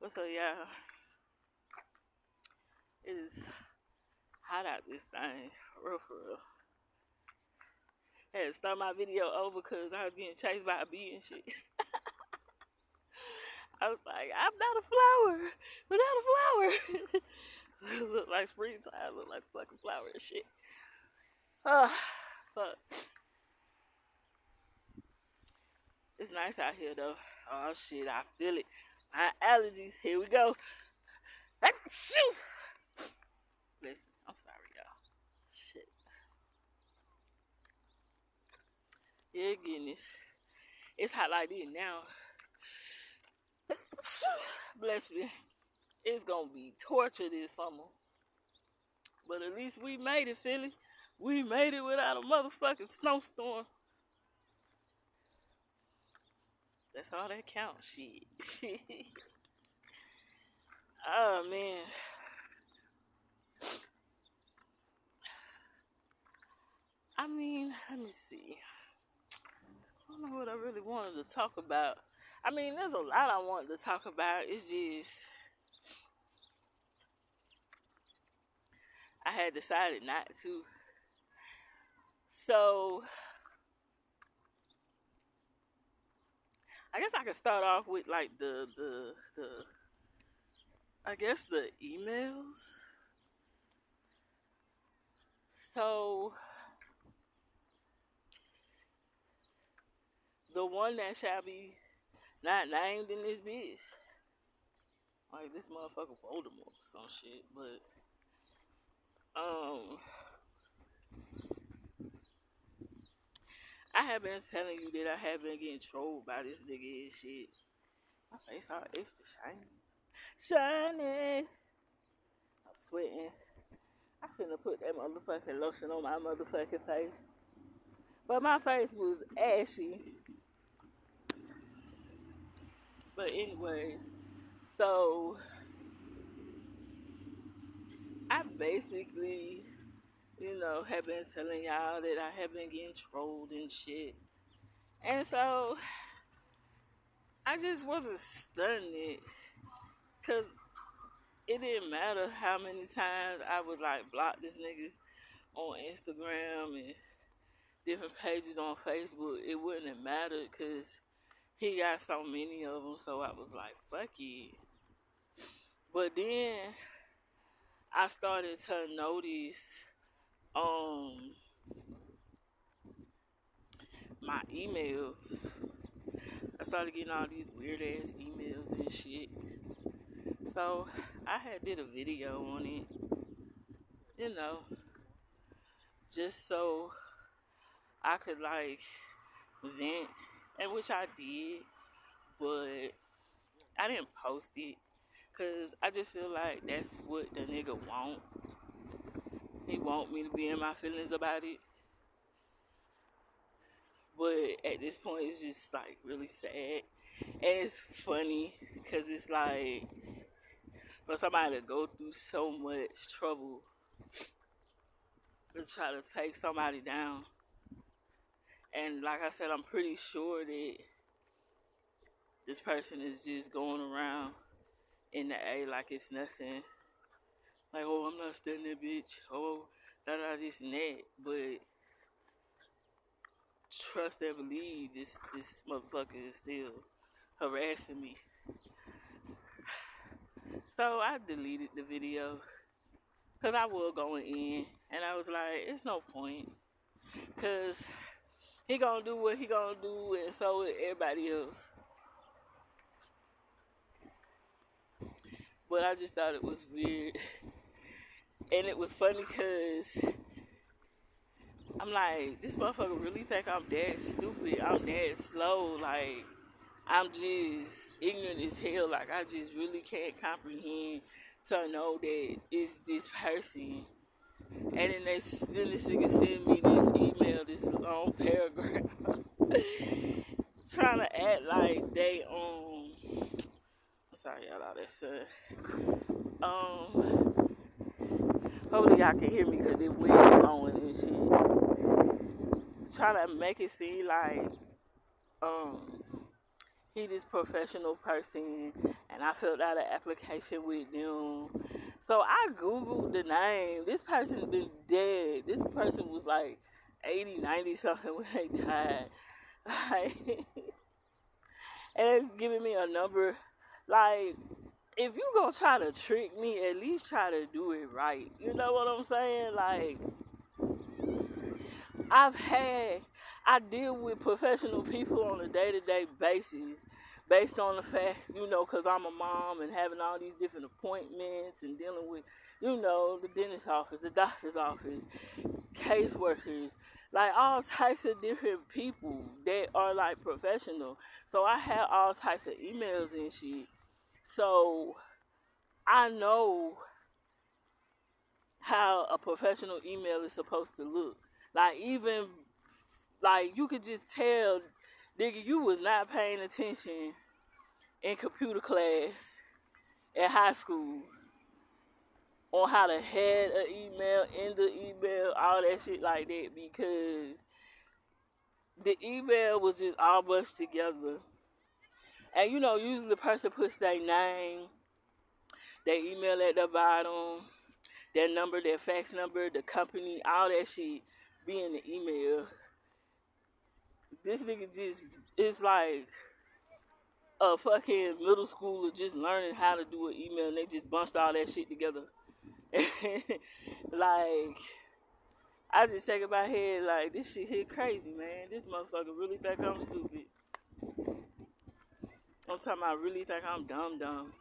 So yeah, it is hot out this thing, for real. Had to start my video over because I was getting chased by a bee and shit. I was like, I'm not a flower without a flower. Look like springtime, look like fucking flower and shit. Fuck. It's nice out here though. Oh shit, I feel it. My allergies, here we go. Achoo! Listen, I'm sorry, y'all. Shit. Yeah, goodness. It's hot like this now. Bless me. It's gonna be torture this summer. But at least we made it, Philly. We made it without a motherfucking snowstorm. That's all that counts, shit. Oh man. I mean, let me see. I don't know what I really wanted to talk about. I mean, there's a lot I wanted to talk about. It's just I had decided not to. So I guess I could start off with like the I guess the emails. So the one that shall be not named in this bitch. Like this motherfucker Voldemort or some shit, but I have been telling you that I have been getting trolled by this nigga and shit. My face all extra shiny. Shiny! I'm sweating. I shouldn't have put that motherfucking lotion on my motherfucking face. But my face was ashy. But anyways, so I basically, have been telling y'all that I have been getting trolled and shit. And so I just wasn't studying it. Cause it didn't matter how many times I would like block this nigga on Instagram and different pages on Facebook. It wouldn't have mattered because he got so many of them. So I was like, fuck it. But then I started to notice my emails. I started getting all these weird ass emails and shit. So I had did a video on it, just so I could like vent, and which I did, but I didn't post it because I just feel like that's what the nigga want. He want me to be in my feelings about it. But at this point, it's just like really sad. And it's funny because it's like for somebody to go through so much trouble to try to take somebody down. And like I said, I'm pretty sure that this person is just going around in the A like it's nothing. Like, oh, I'm not studying that bitch. Oh, this and that. But trust and believe this motherfucker is still harassing me. So I deleted the video because I was going in and I was like, it's no point because he gonna do what he gonna do and so is everybody else. But I just thought it was weird. And it was funny because I'm like, this motherfucker really think I'm that stupid. I'm that slow. Like, I'm just ignorant as hell. Like, I just really can't comprehend to know that it's this person. And then this nigga send me this email, this long paragraph, trying to act like they I'm sorry y'all, all that sun. Hopefully y'all can hear me because it wind blowing and shit. Trying to make it seem like he this professional person, and I filled out an application with them. So I Googled the name. This person's been dead. This person was like 80, 90 something when they died. Like, and it's giving me a number. Like, if you gonna try to trick me, at least try to do it right. You know what I'm saying? Like, I deal with professional people on a day-to-day basis based on the fact, because I'm a mom and having all these different appointments and dealing with, the dentist's office, the doctor's office, caseworkers, like all types of different people that are like professional. So I have all types of emails and shit. So I know how a professional email is supposed to look. Like, even, like, you could just tell, nigga, you was not paying attention in computer class at high school on how to head an email, end the email, all that shit like that, because the email was just all bunched together. And, usually the person puts their name, their email at the bottom, their number, their fax number, the company, all that shit be in the email. This nigga just is like a fucking middle schooler just learning how to do an email, and they just bunched all that shit together. Like, I just shaking my head like, this shit here crazy, man. This motherfucker really think I'm stupid. I'm talking about really think I'm dumb.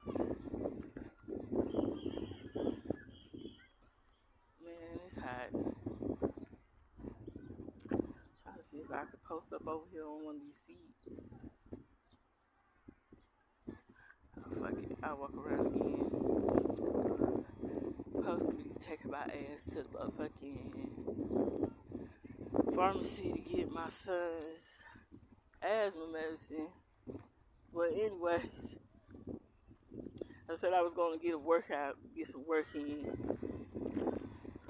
Man, it's hot. Trying to see if I could post up over here on one of these seats. Oh, fuck it. I'll walk around again. Supposed to be taking my ass to the motherfucking pharmacy to get my son's asthma medicine. But anyways, I said I was going to get a workout, get some work in,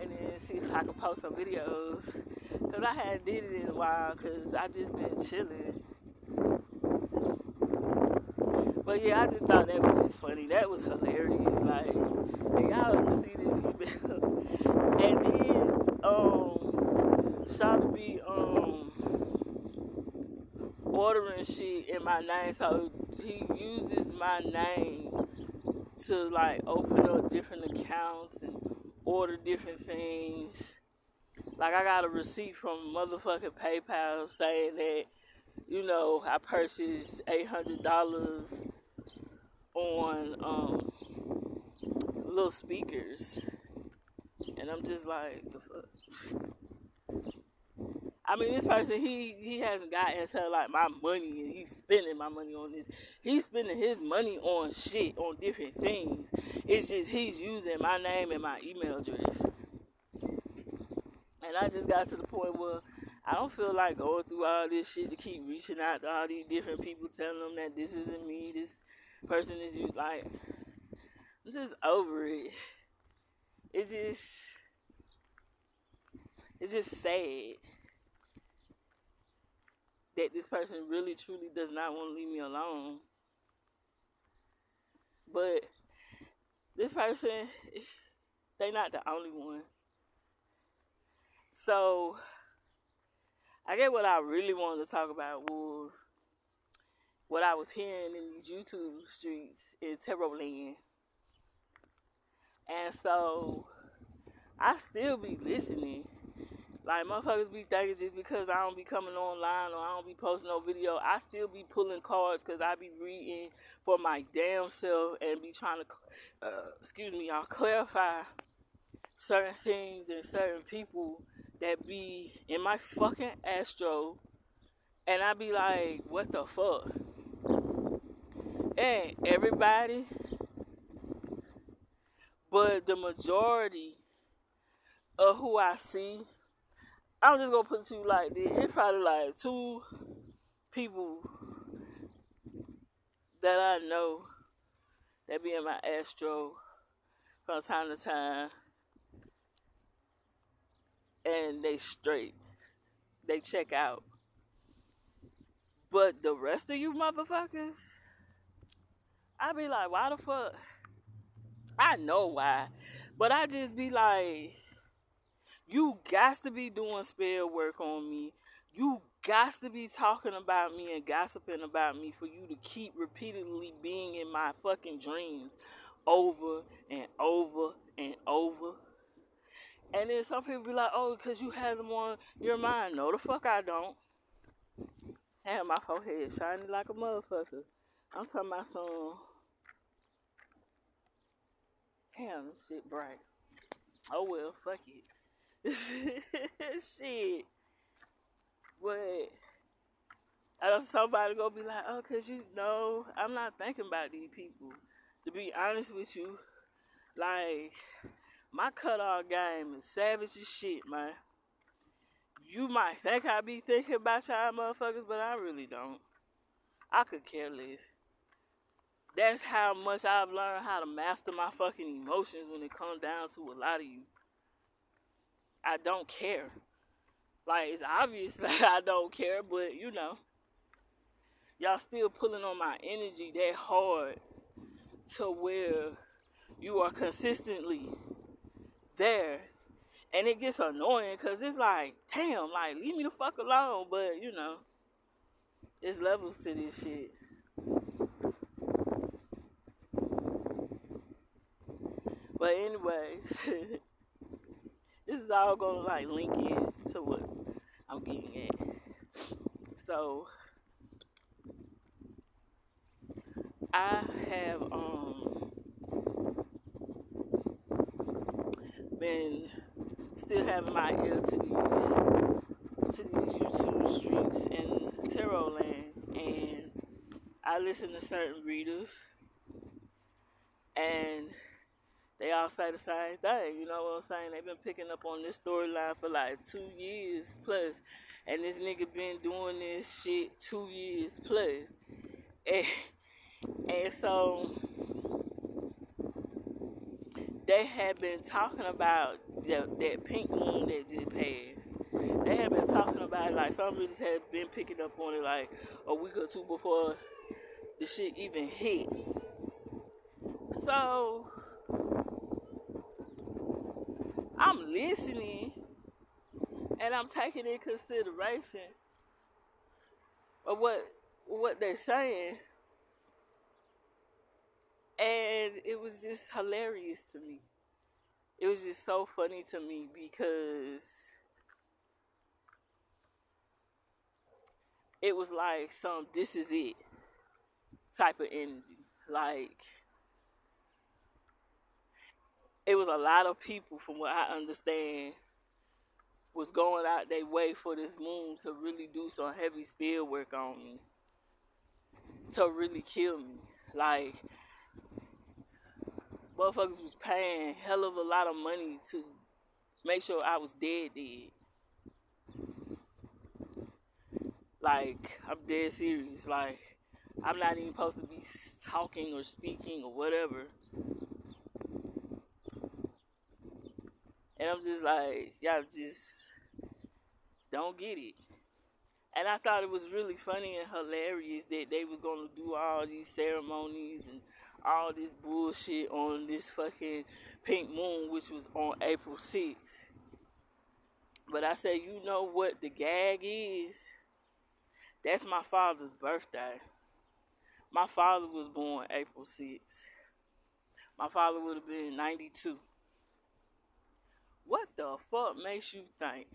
and then see if I could post some videos. Because I hadn't did it in a while, because I just been chilling. But yeah, I just thought that was just funny. That was hilarious. Like, and y'all was to see this email. And then, Shawty be, ordering shit in my name. So he uses my name to, like, open up different accounts and order different things. Like, I got a receipt from motherfucking PayPal saying that, I purchased $800 on little speakers, and I'm just like, the fuck. I mean, this person, he hasn't gotten into like my money, and he's spending my money on this. He's spending his money on shit, on different things. It's just he's using my name and my email address. And I just got to the point where I don't feel like going through all this shit to keep reaching out to all these different people, telling them that this isn't me, this person is you. Like, I'm just over it. It's just sad that this person really truly does not want to leave me alone. But this person, they're not the only one. So I guess what I really wanted to talk about was what I was hearing in these YouTube streets in Terrorland. And so I still be listening. Like, motherfuckers be thinking just because I don't be coming online or I don't be posting no video, I still be pulling cards because I be reading for my damn self and be trying to, clarify certain things and certain people that be in my fucking Astro, and I be like, what the fuck? And everybody, but the majority of who I see, I'm just gonna put it to you like this. It's probably like 2 people that I know that be in my Astro from time to time, and they straight. They check out. But the rest of you motherfuckers, I be like, why the fuck? I know why. But I just be like, you got to be doing spell work on me. You got to be talking about me and gossiping about me for you to keep repeatedly being in my fucking dreams over and over and over. And then some people be like, oh, because you have them on your mind. No, the fuck I don't. Have my forehead shiny like a motherfucker. I'm talking about some. Damn, this shit bright. Oh well, fuck it. Shit. But somebody gonna be like, oh, cause you know, I'm not thinking about these people. To be honest with you, like, my cutoff game is savage as shit, man. You might think I be thinking about y'all motherfuckers, but I really don't. I could care less. That's how much I've learned how to master my fucking emotions when it comes down to a lot of you. I don't care. Like, it's obvious that I don't care, but you know, y'all still pulling on my energy that hard to where you are consistently there. And it gets annoying because it's like, damn, like, leave me the fuck alone. But, you know, there's levels to this shit. But anyways, this is all gonna like link in to what I'm getting at. So I have been still having my ear to these YouTube streets in Tarot Land, and I listen to certain readers, and they all say the same thing, you know what I'm saying? They've been picking up on this storyline for like 2 years plus, and this nigga been doing this shit 2 years plus, and so they have been talking about that pink moon that just passed. They have been talking about it, like some readers have been picking up on it like a week or two before the shit even hit. So I'm listening and I'm taking in consideration of what they're saying, and it was just hilarious to me. It was just so funny to me because it was like some this is it type of energy. Like, it was a lot of people, from what I understand, was going out their way for this moon to really do some heavy spell work on me, to really kill me. Like, motherfuckers was paying hell of a lot of money to make sure I was dead. Like, I'm dead serious. Like, I'm not even supposed to be talking or speaking or whatever. And I'm just like, y'all just don't get it. And I thought it was really funny and hilarious that they was going to do all these ceremonies and all this bullshit on this fucking pink moon, which was on April 6th. But I said, you know what the gag is? That's my father's birthday. My father was born April 6th. My father would have been 92. What the fuck makes you think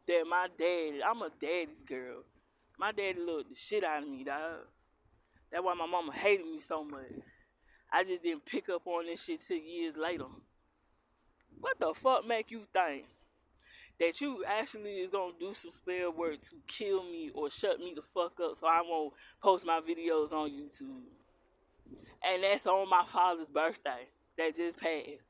that my daddy, I'm a daddy's girl, my daddy loved the shit out of me, dog? That's why my mama hated me so much. I just didn't pick up on this shit till years later. What the fuck make you think that you actually is gonna do some spell work to kill me or shut me the fuck up so I won't post my videos on YouTube? And that's on my father's birthday that just passed.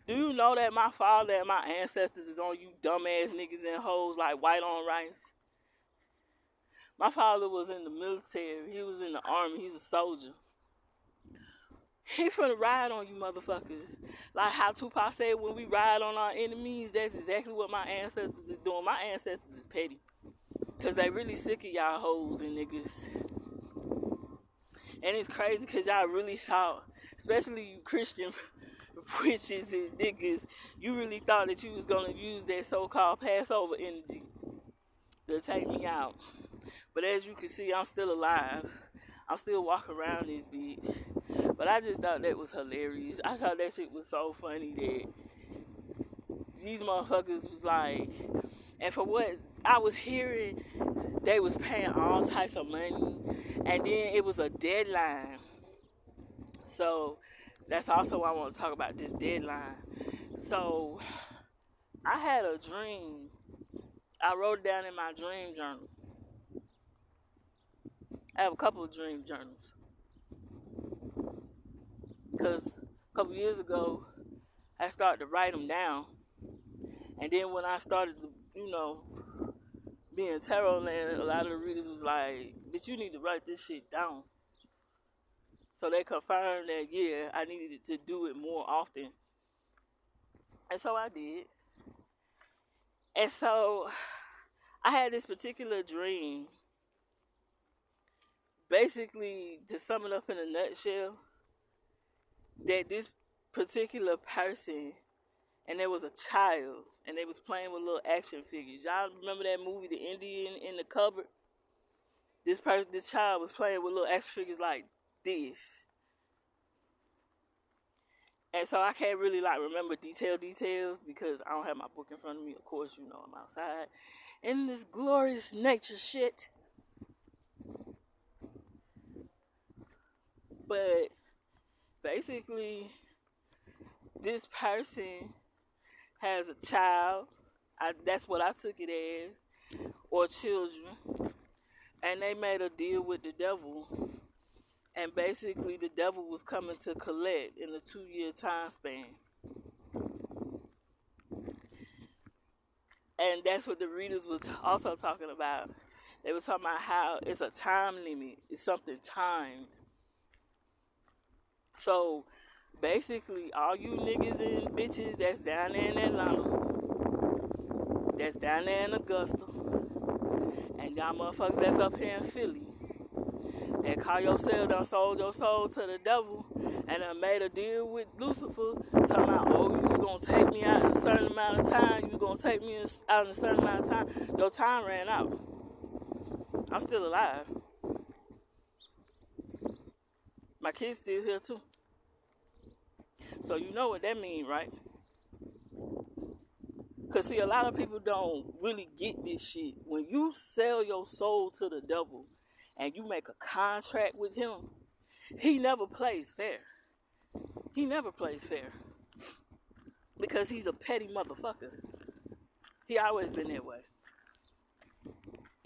Do you know that my father and my ancestors is on you dumbass niggas and hoes like white on rice? My father was in the military. He was in the army. He's a soldier. He finna ride on you motherfuckers. Like how Tupac said, when we ride on our enemies, that's exactly what my ancestors is doing. My ancestors is petty. Cause they really sick of y'all hoes and niggas. And it's crazy because y'all really thought, especially you Christian witches and niggas, you really thought that you was gonna use that so-called Passover energy to take me out. But as you can see, I'm still alive. I'm still walking around this bitch. But I just thought that was hilarious. I thought that shit was so funny that these motherfuckers was like, and for what I was hearing, they was paying all types of money, and then it was a deadline. So that's also why I want to talk about this deadline. So I had a dream. I wrote it down in my dream journal. I have a couple of dream journals. Because a couple years ago, I started to write them down. And then when I started to, be in tarot land, a lot of the readers was like, bitch, you need to write this shit down. So they confirmed that, yeah, I needed to do it more often. And so I did. And so I had this particular dream. Basically, to sum it up in a nutshell, that this particular person, and there was a child, and they was playing with little action figures. Y'all remember that movie, The Indian in the Cupboard? This child was playing with little action figures like this. And so I can't really remember details because I don't have my book in front of me. Of course, I'm outside in this glorious nature shit. But basically, this person has a child. That's what I took it as, or children. And they made a deal with the devil. And basically, the devil was coming to collect in a 2-year time span. And that's what the readers was also talking about. They were talking about how it's a time limit. It's something timed. So, basically, all you niggas and bitches that's down there in Atlanta, that's down there in Augusta, and y'all motherfuckers that's up here in Philly, that call yourself done sold your soul to the devil and done made a deal with Lucifer, talking about, oh, you was gonna take me out in a certain amount of time, you gonna take me out in a certain amount of time. Your time ran out. I'm still alive. My kid's still here too. So you know what that means, right? Because see, a lot of people don't really get this shit. When you sell your soul to the devil and you make a contract with him, he never plays fair. He never plays fair. Because he's a petty motherfucker. He always been that way.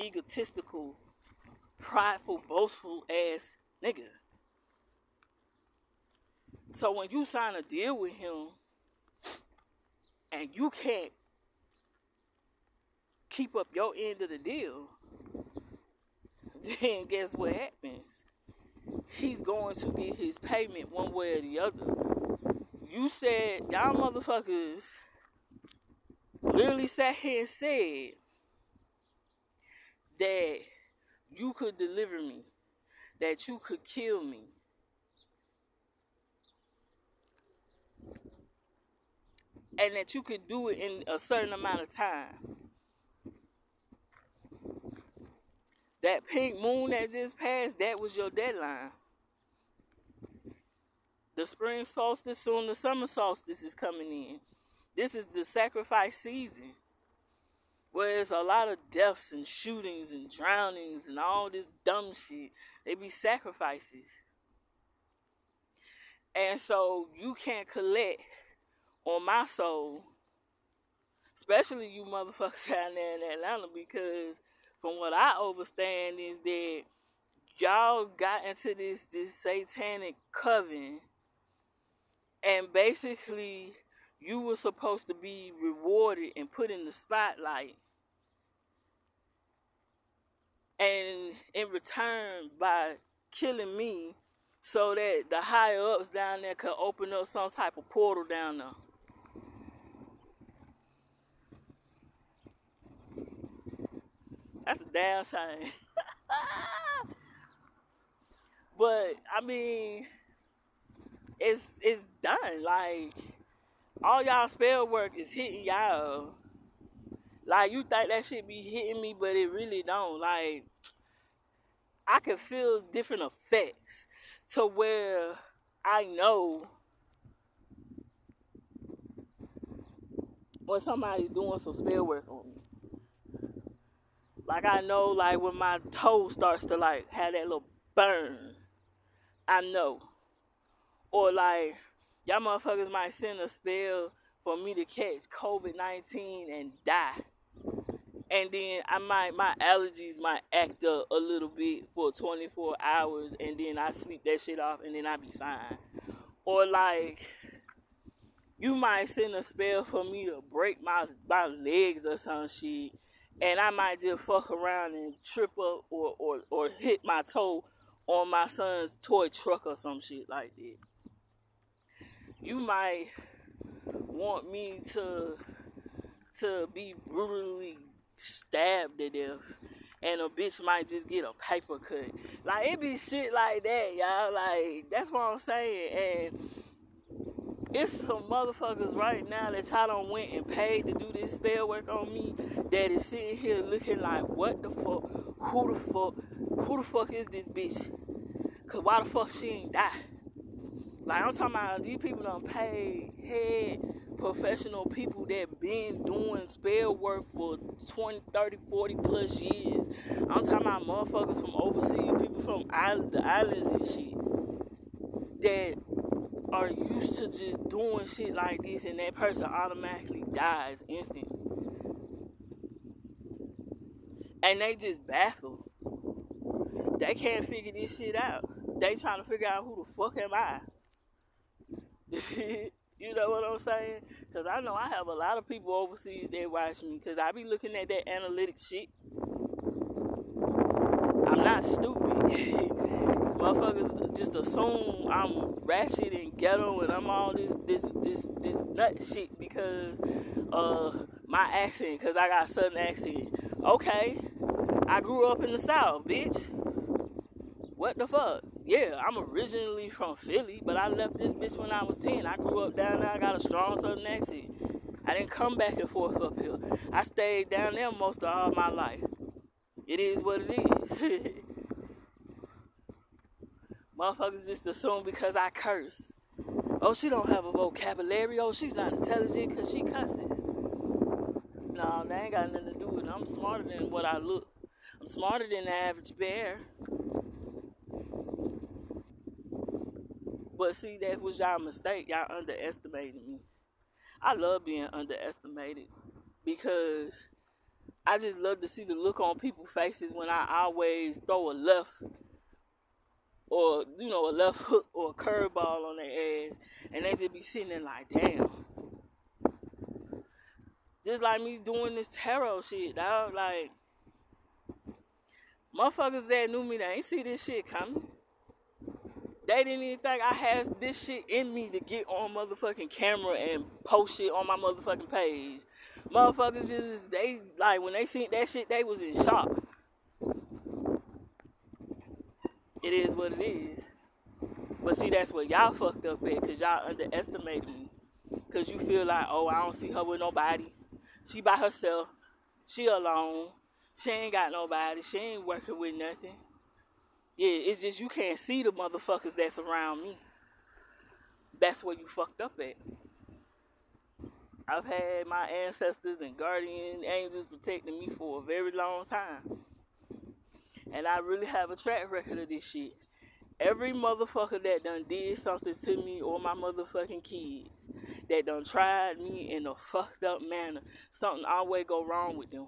Egotistical, prideful, boastful ass nigga. So when you sign a deal with him and you can't keep up your end of the deal, then guess what happens? He's going to get his payment one way or the other. You said, y'all motherfuckers literally sat here and said that you could deliver me, that you could kill me. And that you could do it in a certain amount of time. That pink moon that just passed, that was your deadline. The spring solstice, soon the summer solstice is coming in. This is the sacrifice season. Where there's a lot of deaths and shootings and drownings and all this dumb shit. They be sacrifices. And so you can't collect on my soul, especially you motherfuckers down there in Atlanta, because from what I understand is that y'all got into this satanic coven, and basically you were supposed to be rewarded and put in the spotlight, and in return by killing me so that the higher ups down there could open up some type of portal down there. That's a damn shame. But I mean, it's done. Like all y'all spell work is hitting y'all. Like you think that shit be hitting me, but it really don't. Like I can feel different effects to where I know when somebody's doing some spell work on me. Like I know, like when my toe starts to like have that little burn, I know. Or like y'all motherfuckers might send a spell for me to catch COVID-19 and die. And then my allergies might act up a little bit for 24 hours, and then I sleep that shit off, and then I be fine. Or like you might send a spell for me to break my legs or some shit, and I might just fuck around and trip up or hit my toe on my son's toy truck or some shit like that. You might want me to be brutally stabbed to death, and a bitch might just get a paper cut. Like it be shit like that, y'all. Like that's what I'm saying. And it's some motherfuckers right now that y'all done went and paid to do this spell work on me that is sitting here looking like, what the fuck? Who the fuck is this bitch? Cause why the fuck she ain't die? Like I'm talking about these people done paid head professional people that been doing spell work for 20, 30, 40 plus years. I'm talking about motherfuckers from overseas, people from the islands and shit that are used to just doing shit like this, and that person automatically dies instantly. And they just baffled. They can't figure this shit out. They trying to figure out who the fuck am I? You know what I'm saying? Because I know I have a lot of people overseas that watch me, because I be looking at that analytic shit. I'm not stupid. Motherfuckers just assume I'm ratchet and ghetto and I'm all this nut shit because my accent, because I got a southern accent. Okay, I grew up in the South, bitch. What the fuck? Yeah, I'm originally from Philly, but I left this bitch when I was 10. I grew up down there, I got a strong southern accent. I didn't come back and forth up here. I stayed down there most of all my life. It is what it is. Motherfuckers just assume because I curse. Oh, she don't have a vocabulary. Oh, she's not intelligent because she cusses. No, that ain't got nothing to do with it. I'm smarter than what I look. I'm smarter than the average bear. But see, that was y'all mistake. Y'all underestimated me. I love being underestimated because I just love to see the look on people's faces when I always throw a left or, a left hook or a curveball on their ass, and they just be sitting there like, damn. Just like me doing this tarot shit, dog. Like, motherfuckers that knew me, they ain't see this shit coming. They didn't even think I had this shit in me to get on motherfucking camera and post shit on my motherfucking page. Motherfuckers just, they, like, when they seen that shit, they was in shock. It is what it is. But see, that's what y'all fucked up at, because y'all underestimated me. Because you feel like, oh, I don't see her with nobody. She by herself. She alone. She ain't got nobody. She ain't working with nothing. Yeah, it's just you can't see the motherfuckers that's around me. That's where you fucked up at. I've had my ancestors and guardian angels protecting me for a very long time. And I really have a track record of this shit. Every motherfucker that done did something to me or my motherfucking kids, that done tried me in a fucked up manner, something always go wrong with them.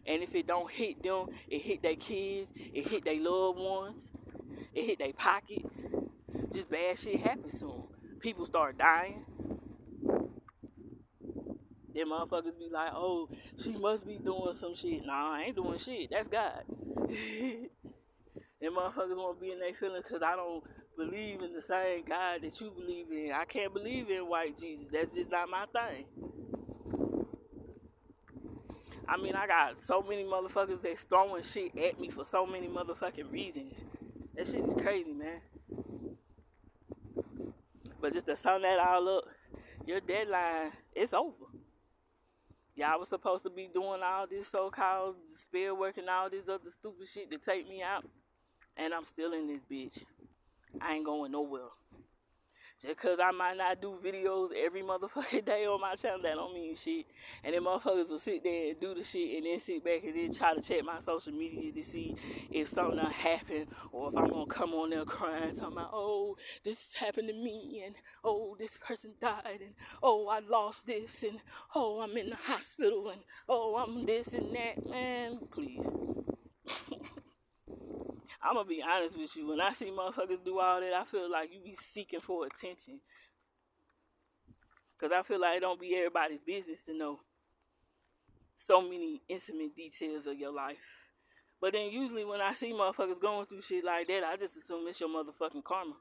And if it don't hit them, it hit their kids, it hit their loved ones, it hit their pockets. Just bad shit happens to them. People start dying. Then motherfuckers be like, oh, she must be doing some shit. Nah, I ain't doing shit. That's God. Then motherfuckers won't be in their feelings because I don't believe in the same God that you believe in. I can't believe in white Jesus. That's just not my thing. I mean, I got so many motherfuckers that's throwing shit at me for so many motherfucking reasons. That shit is crazy, man. But just to sum that all up, your deadline, it's over. Y'all was supposed to be doing all this so-called spell work and all this other stupid shit to take me out. And I'm still in this bitch. I ain't going nowhere. Just because I might not do videos every motherfucking day on my channel, that don't mean shit. And then motherfuckers will sit there and do the shit and then sit back and then try to check my social media to see if something done happened or if I'm going to come on there crying, talking about, oh, this happened to me, and oh, this person died, and oh, I lost this, and oh, I'm in the hospital, and oh, I'm this and that. Man, please. I'm going to be honest with you. When I see motherfuckers do all that, I feel like you be seeking for attention. Because I feel like it don't be everybody's business to know so many intimate details of your life. But then usually when I see motherfuckers going through shit like that, I just assume it's your motherfucking karma.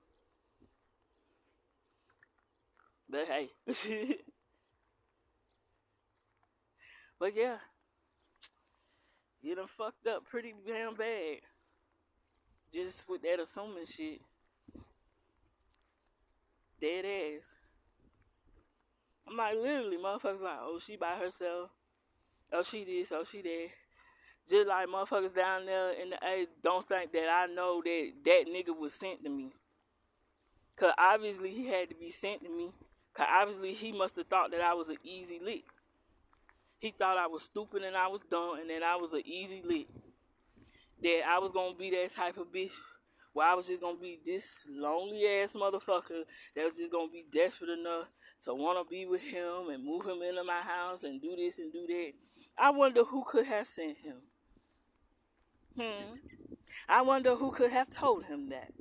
But hey. But yeah. You done fucked up pretty damn bad. Just with that assuming shit. Dead ass. I'm like, literally, motherfuckers like, oh, she by herself. Oh, she this, oh, she that. Just like motherfuckers down there in the A don't think that I know that that nigga was sent to me. Because obviously he had to be sent to me. Because obviously he must have thought that I was an easy lick. He thought I was stupid and I was dumb and that I was an easy lick. That I was going to be that type of bitch where I was just going to be this lonely ass motherfucker that was just going to be desperate enough to want to be with him and move him into my house and do this and do that. I wonder who could have sent him. I wonder who could have told him that.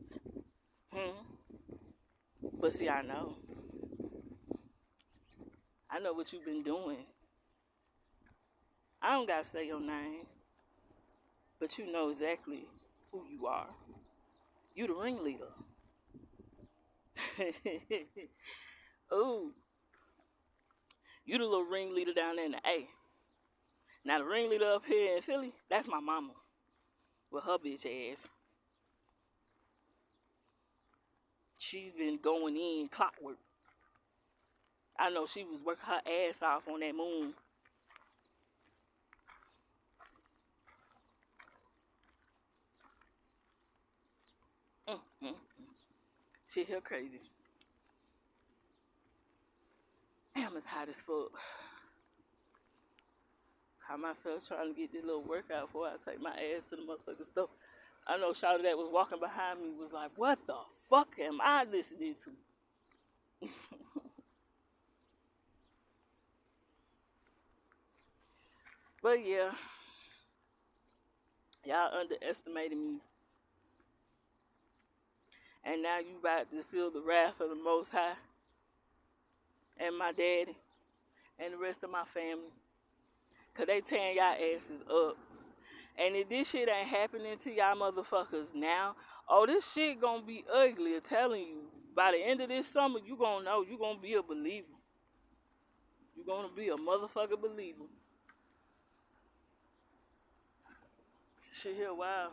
But see, I know. I know what you've been doing. I don't got to say your name. But you know exactly who you are. You the ringleader. Ooh. You the little ringleader down there in the A. Now the ringleader up here in Philly, that's my mama. With her bitch ass. She's been going in clockwork. I know she was working her ass off on that moon. Shit here crazy. Damn, it's hot as fuck. Caught myself trying to get this little workout before I take my ass to the motherfucking store. I know shawty that was walking behind me was like, what the fuck am I listening to? But yeah. Y'all underestimated me. And now you about to feel the wrath of the Most High. And my daddy. And the rest of my family. Because they tearing y'all asses up. And if this shit ain't happening to y'all motherfuckers now, oh, this shit gonna be ugly. I'm telling you. By the end of this summer, you gonna know. You gonna be a believer. You gonna be a motherfucker believer. Shit here, wow.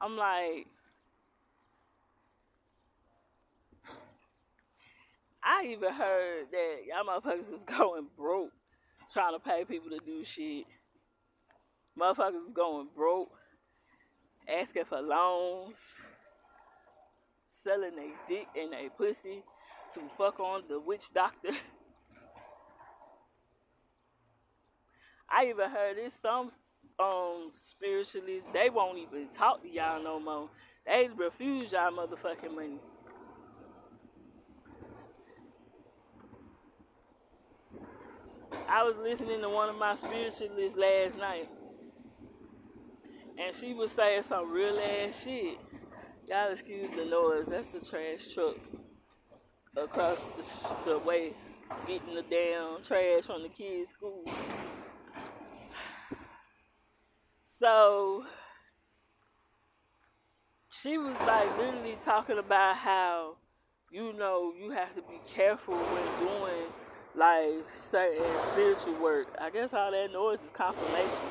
I'm like, I even heard that y'all motherfuckers is going broke trying to pay people to do shit. Motherfuckers is going broke, asking for loans, selling their dick and their pussy to fuck on the witch doctor. I even heard this some spiritualists, they won't even talk to y'all no more. They refuse y'all motherfucking money. I was listening to one of my spiritualists last night, and she was saying some real ass shit. Y'all excuse the noise. That's the trash truck across the way, getting the damn trash from the kids' school. So she was like literally talking about how, you know, you have to be careful when doing like certain spiritual work. I guess all that noise is confirmation.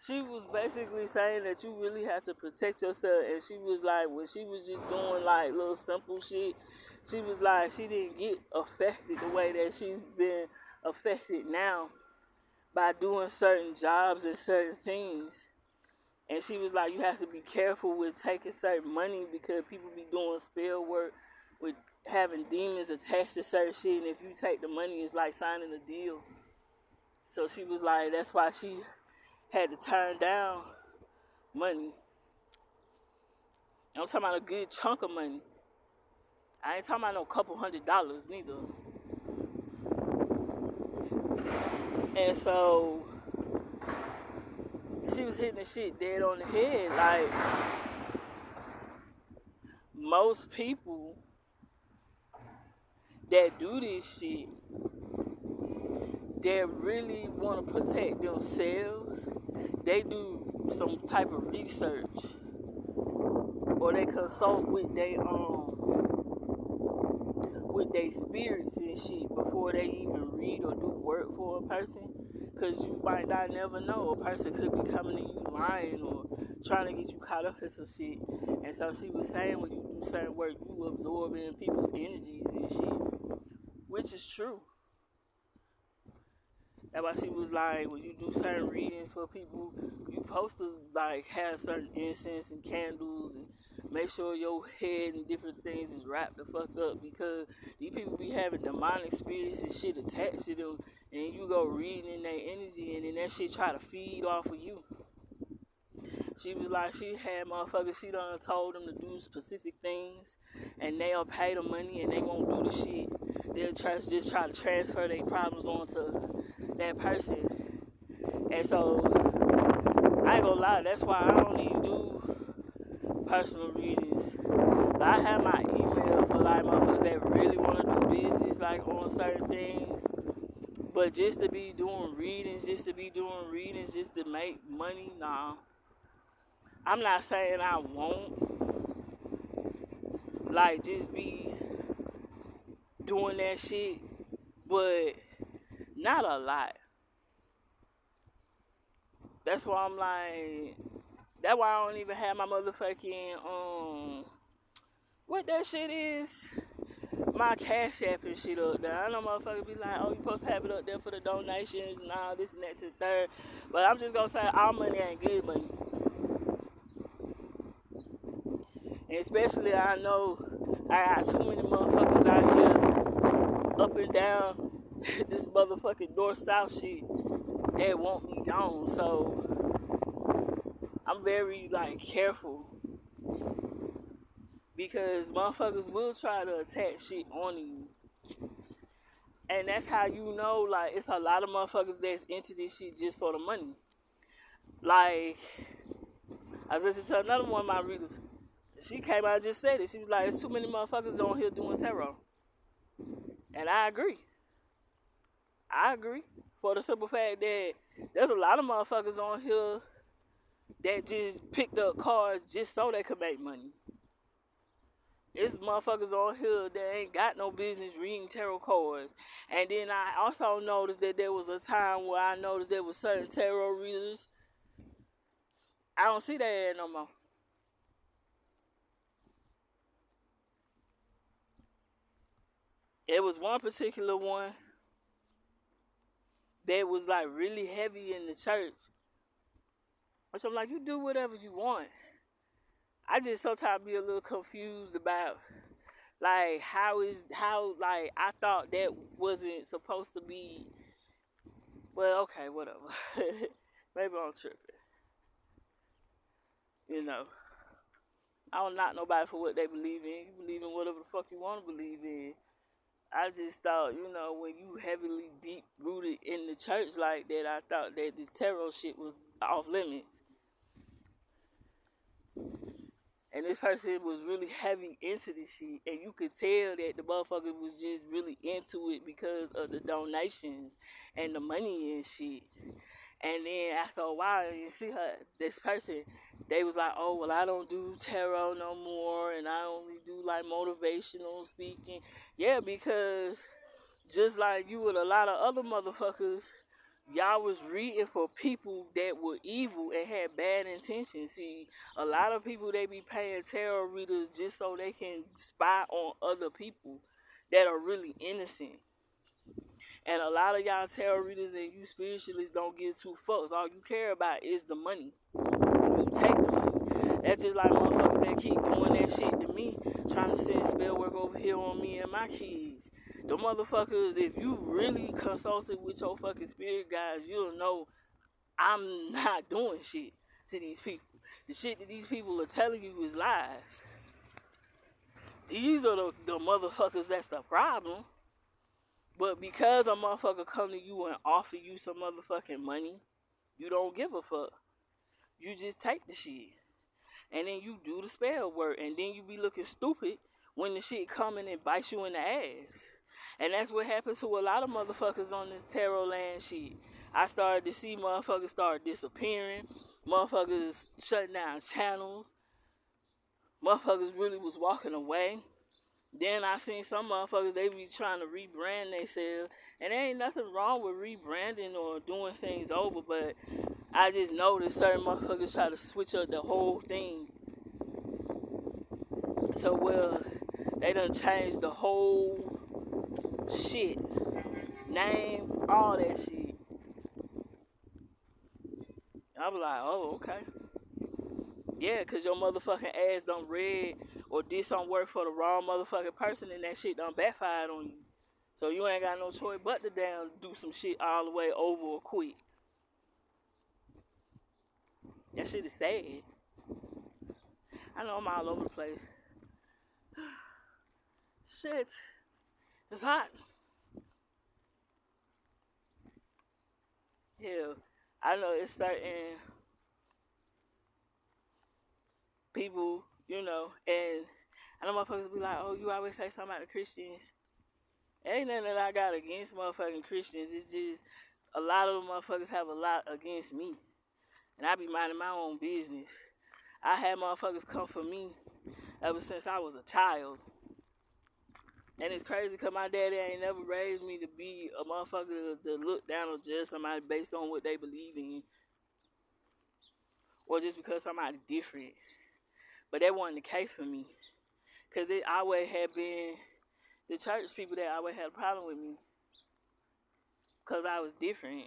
She was basically saying that you really have to protect yourself, and she was like, when she was just doing like little simple shit, she was like, she didn't get affected the way that she's been affected now by doing certain jobs and certain things. And she was like, you have to be careful with taking certain money because people be doing spell work with having demons attached to certain shit, and if you take the money, it's like signing a deal. So she was like, that's why she had to turn down money. I'm talking about a good chunk of money. I ain't talking about no couple $100 neither. And so she was hitting the shit dead on the head. Like, most people that do this shit, they really want to protect themselves. They do some type of research, or they consult with their spirits and shit before they even read or do work for a person. Because you might not never know. A person could be coming to you lying or trying to get you caught up in some shit. And so she was saying, when you do certain work, you absorb in people's energies and shit, which is true. That's why she was like, when you do certain readings for people, you supposed to like have certain incense and candles and make sure your head and different things is wrapped the fuck up, because these people be having demonic spirits and shit attached to them, and you go reading in their energy, and then that shit try to feed off of you. She was like, she had motherfuckers, she done told them to do specific things, and they'll pay the money and they won't do the shit. They'll just try to transfer their problems onto that person. And so, I ain't gonna lie, that's why I don't even do personal readings. I have my email for like motherfuckers that really want to do business, like on certain things. But just to be doing readings, just to make money, nah. I'm not saying I won't, like, just be doing that shit, but not a lot. That's why I'm like, that's why I don't even have my motherfucking, what that shit is? My Cash App and shit up there. I know motherfuckers be like, oh, you supposed to have it up there for the donations and all this and that to the third. But I'm just gonna say, all money ain't good money. And especially, I know I got too many motherfuckers out here up and down this motherfucking north-south shit that want me gone. So I'm very like careful, because motherfuckers will try to attach shit on you. And that's how you know, like, it's a lot of motherfuckers that's into this shit just for the money. Like, I was listening to another one of my readers. She came out and just said it. She was like, there's too many motherfuckers on here doing tarot. And I agree. For the simple fact that there's a lot of motherfuckers on here that just picked up cards just so they could make money. There's motherfuckers on here that ain't got no business reading tarot cards. And then I also noticed that there was a time where I noticed there was certain tarot readers. I don't see that no more. It was one particular one that was like really heavy in the church. So I'm like, you do whatever you want. I just sometimes be a little confused about like how like I thought that wasn't supposed to be. Well, okay, whatever. Maybe I'm tripping. You know, I don't knock nobody for what they believe in. You believe in whatever the fuck you want to believe in. I just thought, you know, when you heavily deep rooted in the church like that, I thought that this tarot shit was off limits. And this person was really heavy into this shit, and you could tell that the motherfucker was just really into it because of the donations and the money and shit. And then after a while, you see her, this person, they was like, oh, well, I don't do tarot no more, and I only do like motivational speaking. Yeah, because just like you and a lot of other motherfuckers, y'all was reading for people that were evil and had bad intentions. See, a lot of people, they be paying tarot readers just so they can spy on other people that are really innocent. And a lot of y'all tarot readers and you spiritualists don't give two fucks. All you care about is the money. You take the money. That's just like motherfuckers that keep doing that shit to me, trying to send spell work over here on me and my kids. The motherfuckers, if you really consulted with your fucking spirit guides, you'll know I'm not doing shit to these people. The shit that these people are telling you is lies. These are the motherfuckers that's the problem. But because a motherfucker come to you and offer you some motherfucking money, you don't give a fuck. You just take the shit. And then you do the spell work. And then you be looking stupid when the shit coming and bites you in the ass. And that's what happens to a lot of motherfuckers on this tarot land shit. I started to see motherfuckers start disappearing. Motherfuckers shutting down channels. Motherfuckers really was walking away. Then I seen some motherfuckers, they be trying to rebrand themselves. And there ain't nothing wrong with rebranding or doing things over, but I just noticed certain motherfuckers try to switch up the whole thing. So, well, they done changed the whole shit. Name, all that shit. I was like, oh, okay. Yeah, because your motherfucking ass done read or did some work for the wrong motherfucking person and that shit done backfired on you. So you ain't got no choice but to damn do some shit all the way over or quit. That shit is sad. I know I'm all over the place. Shit. It's hot. Hell, I know it's certain people, you know, and I know motherfuckers be like, oh, you always say something about the Christians. Ain't nothing that I got against motherfucking Christians. It's just a lot of them motherfuckers have a lot against me. And I be minding my own business. I had motherfuckers come for me ever since I was a child. And it's crazy because my daddy ain't never raised me to be a motherfucker to look down or judge somebody based on what they believe in. Or just because somebody different. But that wasn't the case for me. Because it always had been the church people that always had a problem with me. Because I was different.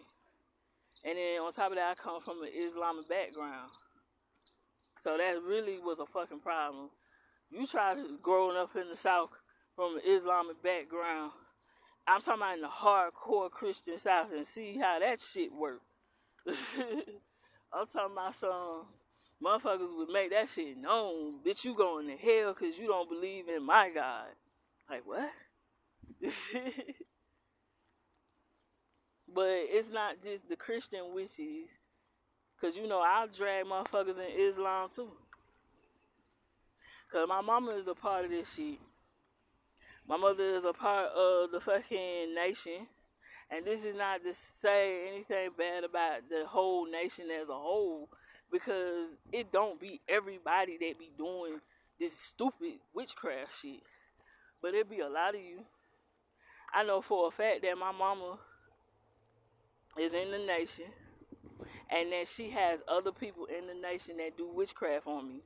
And then on top of that, I come from an Islamic background. So that really was a fucking problem. You try to growing up in the South from an Islamic background. I'm talking about in the hardcore Christian South and see how that shit work. I'm talking about some motherfuckers would make that shit known. Bitch, you going to hell because you don't believe in my God. Like, what? But it's not just the Christian witches. Because, you know, I'll drag motherfuckers in Islam, too. Because my mama is a part of this shit. My mother is a part of the fucking nation. And this is not to say anything bad about the whole nation as a whole. Because it don't be everybody that be doing this stupid witchcraft shit. But it be a lot of you. I know for a fact that my mama is in the nation. And that she has other people in the nation that do witchcraft on me.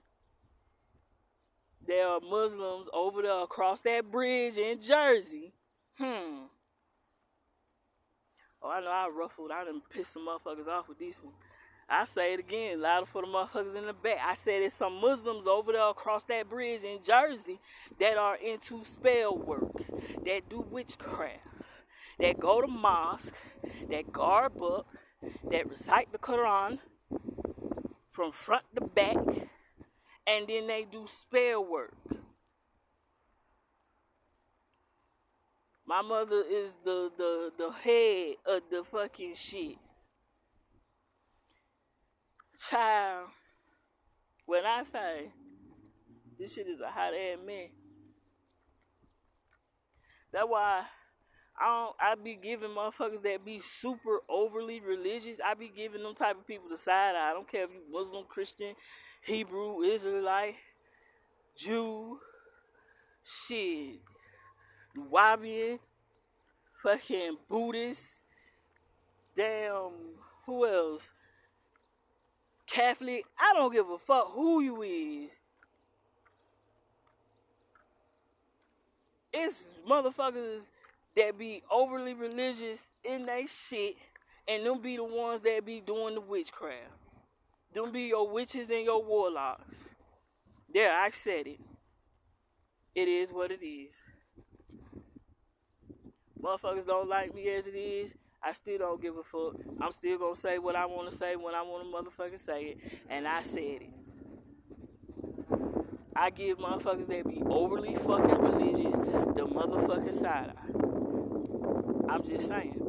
There are Muslims over there across that bridge in Jersey. Oh, I know I ruffled. I done pissed some motherfuckers off with this one. I say it again, louder for the motherfuckers in the back. I said there's some Muslims over there across that bridge in Jersey that are into spell work, that do witchcraft, that go to mosque, that garb up, that recite the Quran from front to back, and then they do spell work. My mother is the head of the fucking shit. Child, when I say this shit is a hot ass mess, that's why I be giving motherfuckers that be super overly religious. I be giving them type of people the side eye. I don't care if you Muslim, Christian, Hebrew, Israelite, Jew, shit, Wahabian, fucking Buddhist, damn, who else? Catholic. I don't give a fuck who you is. It's motherfuckers that be overly religious in they shit, and them be the ones that be doing the witchcraft. Them be your witches and your warlocks. There, I said it. It is what it is. Motherfuckers don't like me as it is. I still don't give a fuck. I'm still gonna say what I wanna say when I wanna motherfucking say it. And I said it. I give motherfuckers that be overly fucking religious the motherfucking side eye. I'm just saying.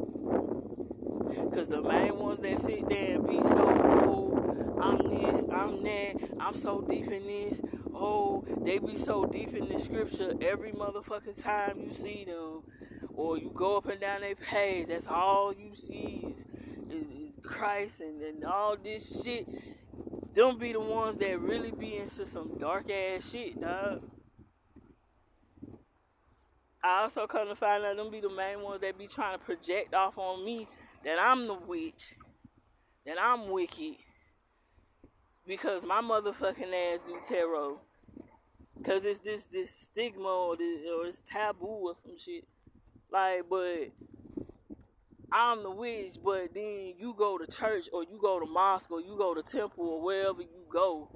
Cause the main ones that sit there and be so, oh, I'm this, I'm that, I'm so deep in this, oh, they be so deep in the scripture every motherfucking time you see them. Or you go up and down their page, that's all you see is Christ and all this shit. Them be the ones that really be into some dark ass shit, dog. I also come to find out them be the main ones that be trying to project off on me that I'm the witch, that I'm wicked, because my motherfucking ass do tarot. Cause it's this stigma or it's taboo or some shit. Like, but I'm the witch, but then you go to church or you go to mosque or you go to temple or wherever you go,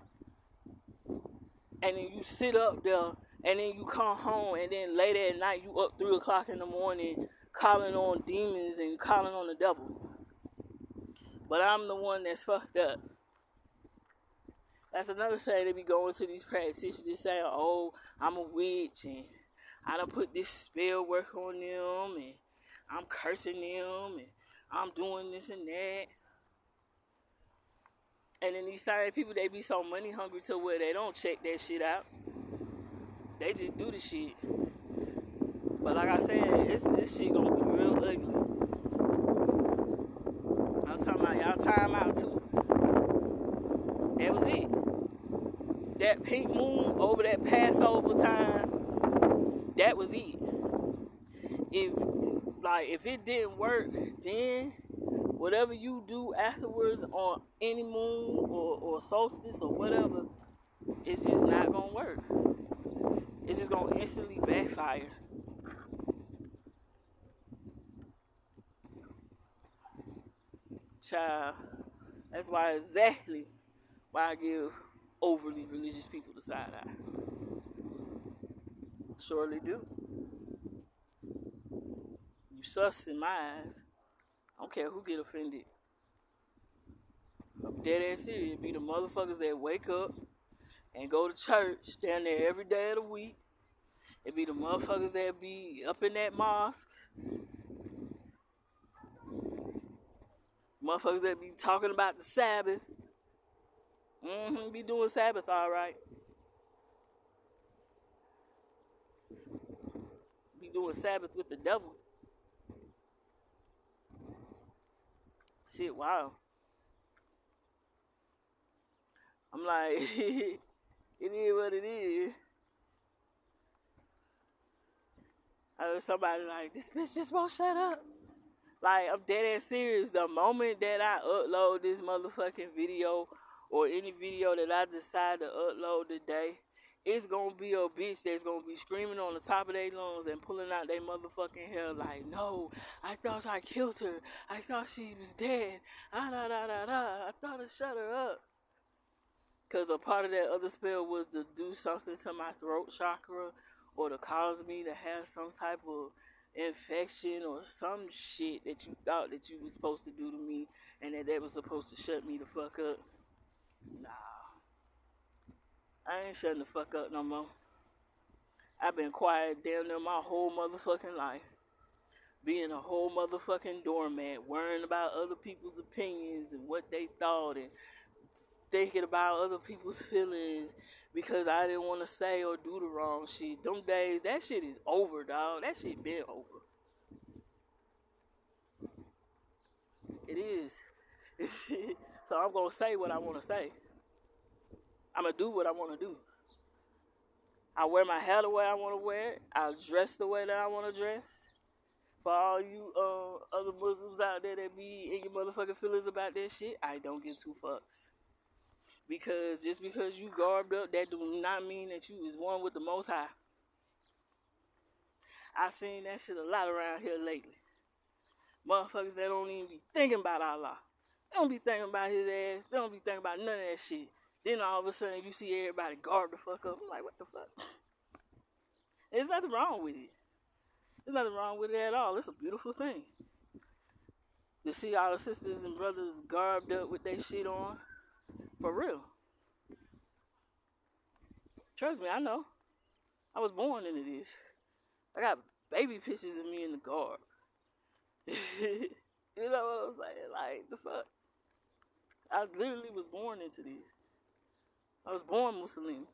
and then you sit up there, and then you come home, and then late at night you up 3 o'clock in the morning calling on demons and calling on the devil. But I'm the one that's fucked up. That's another thing. They be going to these practitioners saying, oh, I'm a witch, and I done put this spell work on them, and I'm cursing them, and I'm doing this and that. And then these same people, they be so money hungry to where they don't check that shit out. They just do the shit. But like I said, this shit gonna be real ugly. I'm talking about y'all time out too. That was it. That pink moon over that Passover time, that was it. If it didn't work, then whatever you do afterwards on any moon or solstice or whatever, it's just not gonna work. It's just gonna instantly backfire. Child, that's exactly why I give overly religious people the side eye. Surely do. You sus in my eyes. I don't care who get offended. I'm dead ass serious. It be the motherfuckers that wake up and go to church down there every day of the week. It be the motherfuckers that be up in that mosque. Motherfuckers that be talking about the Sabbath. Be doing Sabbath alright. Be doing Sabbath with the devil. Shit, wow. I'm like, it is what it is. I heard somebody like, this bitch just won't shut up. Like, I'm dead ass serious. The moment that I upload this motherfucking video or any video that I decide to upload today, it's gonna be a bitch that's gonna be screaming on the top of their lungs and pulling out their motherfucking hair like, no, I thought I killed her. I thought she was dead. I thought I shut her up. Because a part of that other spell was to do something to my throat chakra or to cause me to have some type of infection or some shit that you thought that you was supposed to do to me and that was supposed to shut me the fuck up. Nah. I ain't shutting the fuck up no more. I've been quiet damn near my whole motherfucking life. Being a whole motherfucking doormat, worrying about other people's opinions and what they thought and thinking about other people's feelings because I didn't want to say or do the wrong shit. Them days, that shit is over, dog. That shit been over. is. So I'm going to say what I want to say. I'm going to do what I want to do. I wear my hair the way I want to wear it. I dress the way that I want to dress. For all you other Muslims out there that be in your motherfucking feelings about that shit, I don't give two fucks. Because just because you garbed up, that do not mean that you is one with the Most High. I seen that shit a lot around here lately. Motherfuckers that don't even be thinking about Allah. They don't be thinking about his ass. They don't be thinking about none of that shit. Then all of a sudden you see everybody garb the fuck up. I'm like, what the fuck? There's nothing wrong with it. There's nothing wrong with it at all. It's a beautiful thing. To see all the sisters and brothers garbed up with their shit on. For real. Trust me, I know. I was born into this. I got baby pictures of me in the garb. You know what I'm saying? Like, the fuck? I literally was born into this. I was born Muslim.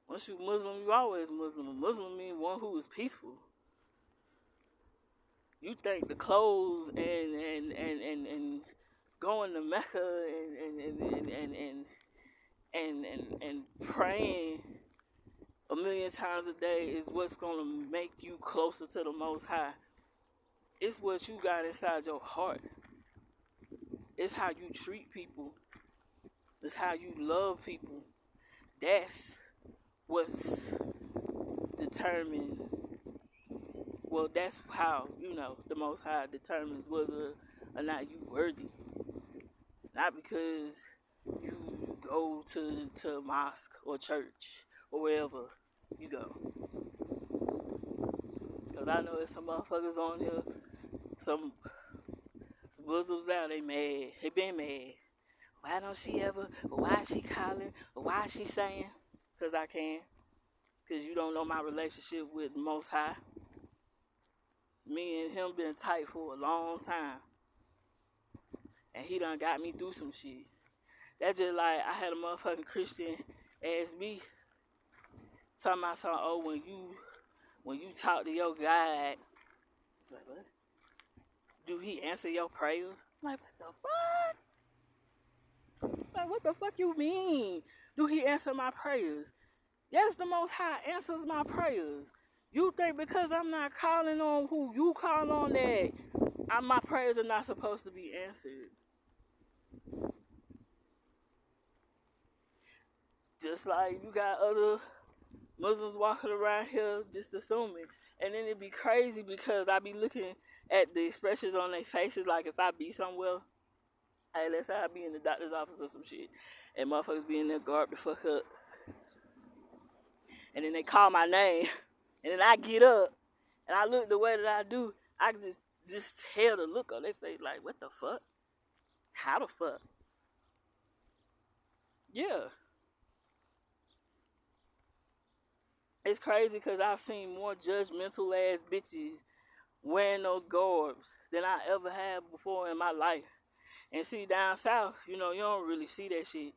Once you Muslim, you always Muslim. A Muslim means one who is peaceful. You think the clothes and going to Mecca and praying a million times a day is what's gonna make you closer to the Most High. It's what you got inside your heart. It's how you treat people. It's how you love people. That's what's determined. Well, that's how, the Most High determines whether or not you worthy. Not because you go to mosque or church or wherever you go. Because I know there's some motherfuckers on here, some Muslims out, they mad. They been mad. Why don't she ever, or why is she calling, or why is she saying? Because I can. Because you don't know my relationship with Most High. Me and him been tight for a long time. And he done got me through some shit. That's just like, I had a motherfucking Christian ask me, talking about something, oh, when you talk to your God, it's like, what? Do he answer your prayers? I'm like, what the fuck? Like, what the fuck you mean? Do he answer my prayers? Yes, the Most High answers my prayers. You think because I'm not calling on who you call on that my prayers are not supposed to be answered? Just like you got other Muslims walking around here just assuming. And then it'd be crazy because I be looking at the expressions on their faces. Like if I be somewhere, hey, let's say I be in the doctor's office or some shit, and motherfuckers be in there garbed the fuck up. And then they call my name, and then I get up, and I look the way that I do, I can just tell the look on their face, like, what the fuck? How the fuck? Yeah. It's crazy because I've seen more judgmental ass bitches wearing those garbs than I ever have before in my life. And see, down south, you don't really see that shit.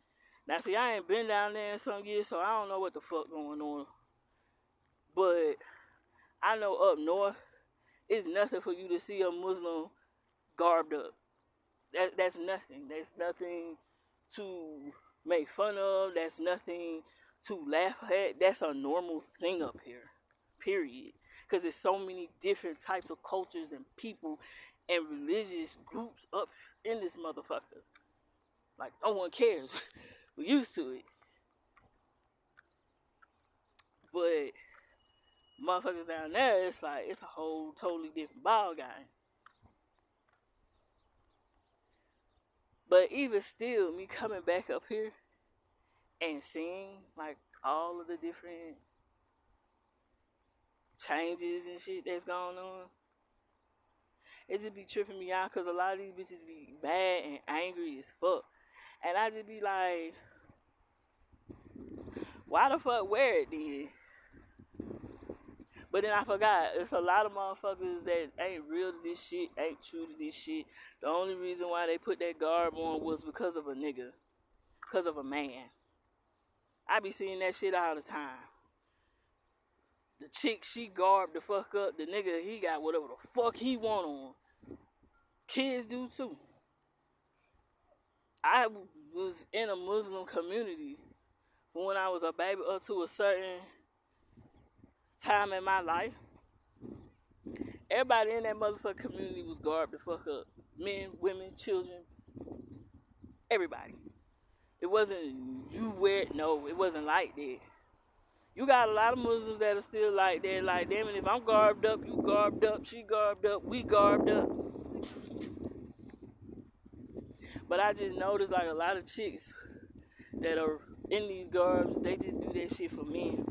Now, see, I ain't been down there in some years, so I don't know what the fuck going on. But I know up north, it's nothing for you to see a Muslim garbed up. That's nothing. That's nothing to make fun of. That's nothing to laugh at. That's a normal thing up here, period. Because there's so many different types of cultures and people and religious groups up in this motherfucker. Like, no one cares. We're used to it. But motherfuckers down there, it's like, it's a whole totally different ball game. But even still, me coming back up here and seeing, like, all of the different changes and shit that's going on, it just be tripping me out because a lot of these bitches be mad and angry as fuck. And I just be like, why the fuck wear it then? But then I forgot, it's a lot of motherfuckers that ain't real to this shit, ain't true to this shit. The only reason why they put that garb on was because of a nigga. Because of a man. I be seeing that shit all the time. The chick, she garbed the fuck up. The nigga, he got whatever the fuck he want on. Kids do too. I was in a Muslim community when I was a baby up to a certain time in my life. Everybody in that motherfucking community was garbed the fuck up. Men, women, children, everybody. It wasn't you wear it. No, it wasn't like that. You got a lot of Muslims that are still like that. Like, damn it, if I'm garbed up, you garbed up, she garbed up, we garbed up. But I just noticed like a lot of chicks that are in these garbs, they just do that shit for men.